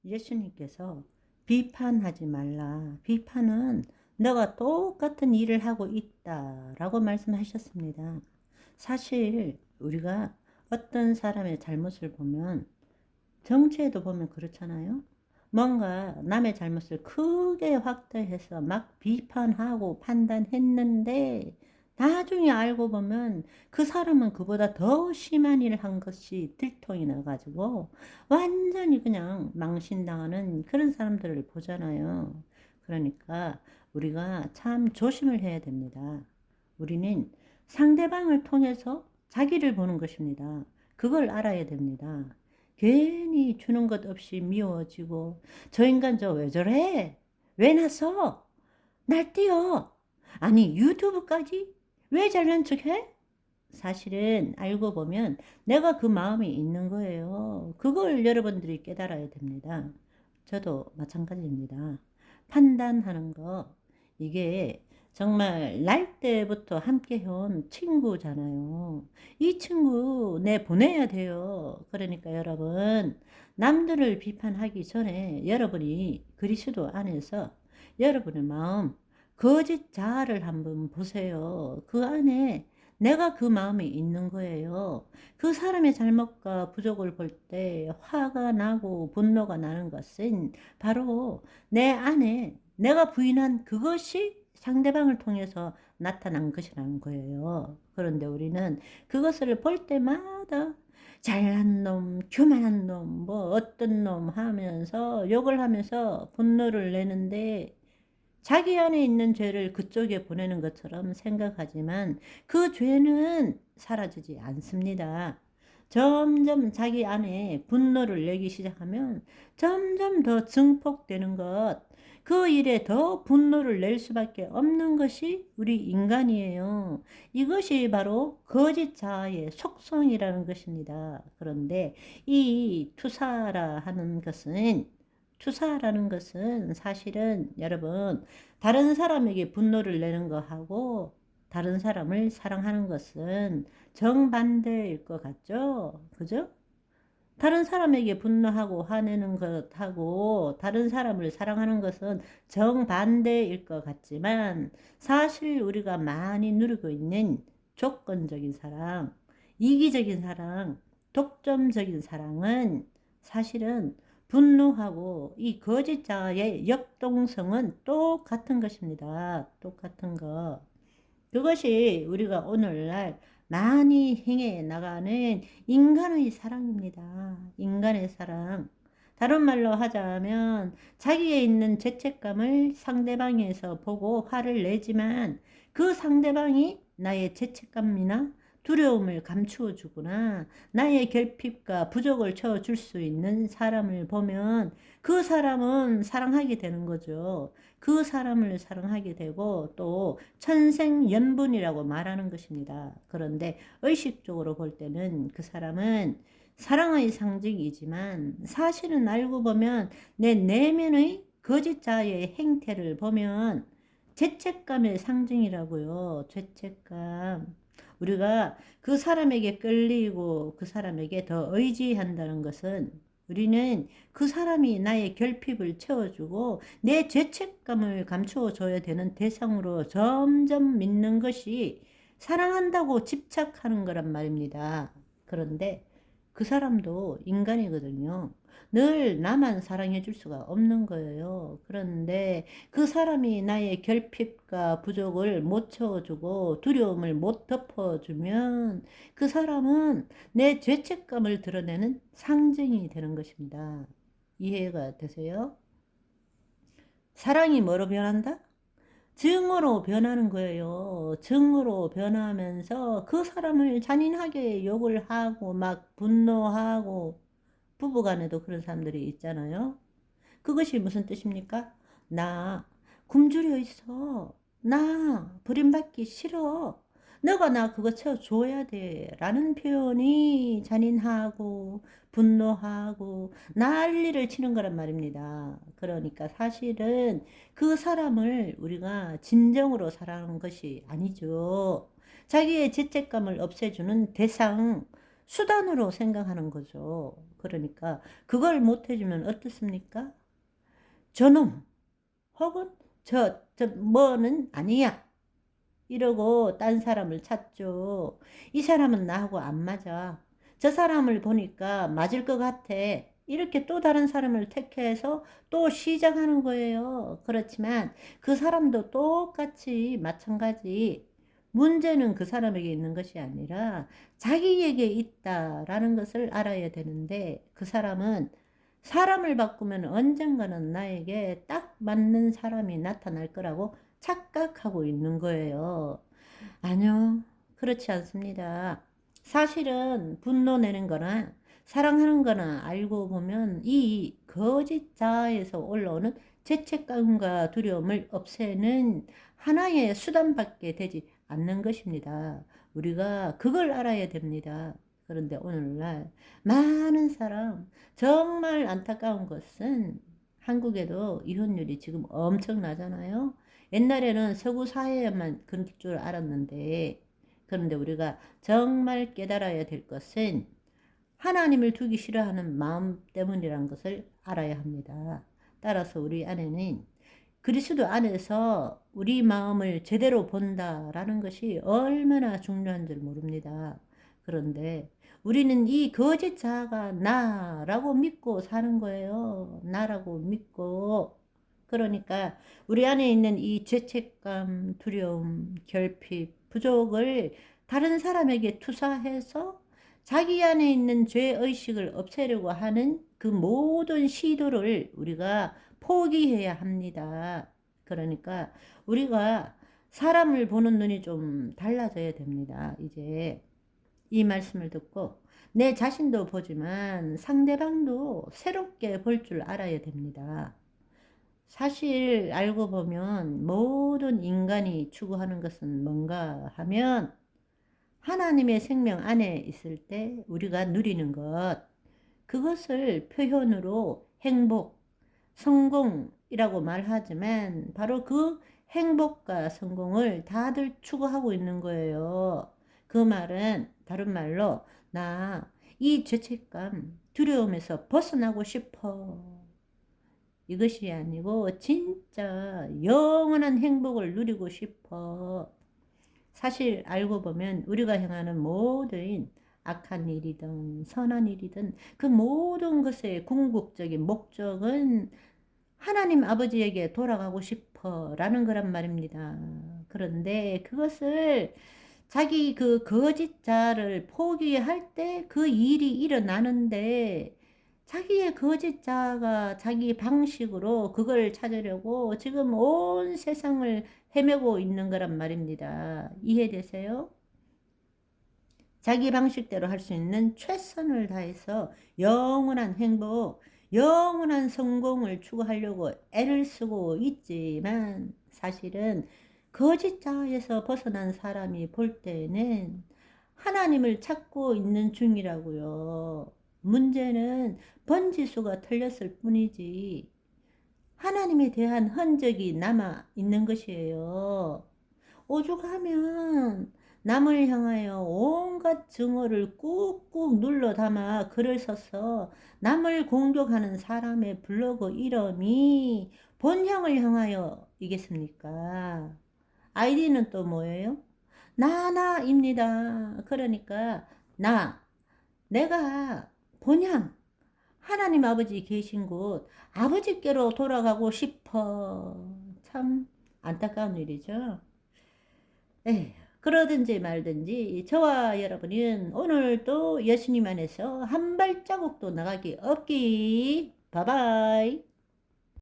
예수님께서 비판하지 말라. 비판은 너가 똑같은 일을 하고 있다라고 말씀하셨습니다. 사실 우리가 어떤 사람의 잘못을 보면 정치에도 보면 그렇잖아요. 뭔가 남의 잘못을 크게 확대해서 막 비판하고 판단했는데 나중에 알고 보면 그 사람은 그보다 더 심한 일을 한 것이 들통이 나가지고 완전히 그냥 망신당하는 그런 사람들을 보잖아요. 그러니까 우리가 참 조심을 해야 됩니다. 우리는 상대방을 통해서 자기를 보는 것입니다. 그걸 알아야 됩니다. 괜히 주는 것 없이 미워지고 저 인간 저 왜 저래? 왜 났어? 날뛰어. 아니 유튜브까지? 왜 잘난 척해? 사실은 알고 보면 내가 그 마음이 있는 거예요. 그걸 여러분들이 깨달아야 됩니다. 저도 마찬가지입니다. 판단하는 거 이게 정말 날 때부터 함께 해온 친구잖아요. 이 친구 내 보내야 돼요. 그러니까 여러분 남들을 비판하기 전에 여러분이 그리스도 안에서 여러분의 마음 거짓 자아를 한번 보세요. 그 안에 내가 그 마음이 있는 거예요. 그 사람의 잘못과 부족을 볼 때 화가 나고 분노가 나는 것은 바로 내 안에 내가 부인한 그것이 상대방을 통해서 나타난 것이라는 거예요. 그런데 우리는 그것을 볼 때마다 잘난 놈, 교만한 놈, 뭐 어떤 놈 하면서 욕을 하면서 분노를 내는데 자기 안에 있는 죄를 그쪽에 보내는 것처럼 생각하지만 그 죄는 사라지지 않습니다. 점점 자기 안에 분노를 내기 시작하면 점점 더 증폭되는 것, 그 일에 더 분노를 낼 수밖에 없는 것이 우리 인간이에요. 이것이 바로 거짓 자아의 속성이라는 것입니다. 그런데 이 투사라 하는 것은 투사라는 것은 사실은 여러분 다른 사람에게 분노를 내는 것하고 다른 사람을 사랑하는 것은 정반대일 것 같죠? 그죠? 다른 사람에게 분노하고 화내는 것하고 다른 사람을 사랑하는 것은 정반대일 것 같지만 사실 우리가 많이 누리고 있는 조건적인 사랑, 이기적인 사랑, 독점적인 사랑은 사실은 분노하고 이 거짓자의 역동성은 똑같은 것입니다. 똑같은 것. 그것이 우리가 오늘날 많이 행해 나가는 인간의 사랑입니다. 인간의 사랑. 다른 말로 하자면 자기에 있는 죄책감을 상대방에서 보고 화를 내지만 그 상대방이 나의 죄책감이나 두려움을 감추어 주거나 나의 결핍과 부족을 채워줄 수 있는 사람을 보면 그 사람은 사랑하게 되는 거죠. 그 사람을 사랑하게 되고 또 천생연분이라고 말하는 것입니다. 그런데 의식적으로 볼 때는 그 사람은 사랑의 상징이지만 사실은 알고 보면 내 내면의 거짓자의 행태를 보면 죄책감의 상징이라고요. 죄책감. 우리가 그 사람에게 끌리고 그 사람에게 더 의지한다는 것은 우리는 그 사람이 나의 결핍을 채워주고 내 죄책감을 감추어 줘야 되는 대상으로 점점 믿는 것이 사랑한다고 집착하는 거란 말입니다. 그런데 그 사람도 인간이거든요. 늘 나만 사랑해 줄 수가 없는 거예요. 그런데 그 사람이 나의 결핍과 부족을 못 채워주고 두려움을 못 덮어주면 그 사람은 내 죄책감을 드러내는 상징이 되는 것입니다. 이해가 되세요? 사랑이 뭐로 변한다? 증오로 변하는 거예요. 증오로 변하면서 그 사람을 잔인하게 욕을 하고 막 분노하고 부부간에도 그런 사람들이 있잖아요. 그것이 무슨 뜻입니까? 나 굶주려 있어. 나 버림받기 싫어. 너가 나 그거 채워줘야 돼. 라는 표현이 잔인하고 분노하고 난리를 치는 거란 말입니다. 그러니까 사실은 그 사람을 우리가 진정으로 사랑하는 것이 아니죠. 자기의 죄책감을 없애주는 대상, 수단으로 생각하는 거죠. 그러니까 그걸 못 해주면 어떻습니까? 저놈 혹은 저 뭐는 아니야 이러고 딴 사람을 찾죠. 이 사람은 나하고 안 맞아. 저 사람을 보니까 맞을 것 같아. 이렇게 또 다른 사람을 택해서 또 시작하는 거예요. 그렇지만 그 사람도 똑같이 마찬가지. 문제는 그 사람에게 있는 것이 아니라 자기에게 있다라는 것을 알아야 되는데 그 사람은 사람을 바꾸면 언젠가는 나에게 딱 맞는 사람이 나타날 거라고 착각하고 있는 거예요. 아니요, 그렇지 않습니다. 사실은 분노 내는 거나 사랑하는 거나 알고 보면 이 거짓 자아에서 올라오는 죄책감과 두려움을 없애는 하나의 수단밖에 되지 않는 것입니다. 우리가 그걸 알아야 됩니다. 그런데 오늘날 많은 사람, 정말 안타까운 것은 한국에도 이혼율이 지금 엄청나잖아요. 옛날에는 서구 사회에만 그럴 줄 알았는데, 그런데 우리가 정말 깨달아야 될 것은 하나님을 두기 싫어하는 마음 때문이라는 것을 알아야 합니다. 따라서 우리 안에는 그리스도 안에서 우리 마음을 제대로 본다라는 것이 얼마나 중요한 줄 모릅니다. 그런데 우리는 이 거짓 자아가 나라고 믿고 사는 거예요. 나라고 믿고. 그러니까 우리 안에 있는 이 죄책감, 두려움, 결핍, 부족을 다른 사람에게 투사해서 자기 안에 있는 죄의식을 없애려고 하는 그 모든 시도를 우리가 포기해야 합니다. 그러니까 우리가 사람을 보는 눈이 좀 달라져야 됩니다. 이제 이 말씀을 듣고 내 자신도 보지만 상대방도 새롭게 볼 줄 알아야 됩니다. 사실 알고 보면 모든 인간이 추구하는 것은 뭔가 하면 하나님의 생명 안에 있을 때 우리가 누리는 것, 그것을 표현으로 행복, 성공이라고 말하지만 바로 그 행복과 성공을 다들 추구하고 있는 거예요. 그 말은 다른 말로 나 이 죄책감, 두려움에서 벗어나고 싶어. 이것이 아니고 진짜 영원한 행복을 누리고 싶어. 사실 알고 보면 우리가 향하는 모든 악한 일이든 선한 일이든 그 모든 것의 궁극적인 목적은 하나님 아버지에게 돌아가고 싶어 라는 거란 말입니다. 그런데 그것을 자기 그 거짓 자를 포기할 때 그 일이 일어나는데 자기의 거짓 자가 자기 방식으로 그걸 찾으려고 지금 온 세상을 헤매고 있는 거란 말입니다. 이해되세요? 자기 방식대로 할 수 있는 최선을 다해서 영원한 행복, 영원한 성공을 추구하려고 애를 쓰고 있지만 사실은 거짓 자아에서 벗어난 사람이 볼 때는 하나님을 찾고 있는 중이라고요. 문제는 번지수가 틀렸을 뿐이지 하나님에 대한 흔적이 남아 있는 것이에요. 오죽하면 남을 향하여 온갖 증오를 꾹꾹 눌러 담아 글을 써서 남을 공격하는 사람의 블로그 이름이 본향을 향하여 이겠습니까? 아이디는 또 뭐예요? 나나입니다. 그러니까 내가 본향 하나님 아버지 계신 곳 아버지께로 돌아가고 싶어. 참 안타까운 일이죠. 에휴, 그러든지 말든지 저와 여러분은 오늘도 예수님 안에서 한 발자국도 나가기 없기. 바바이.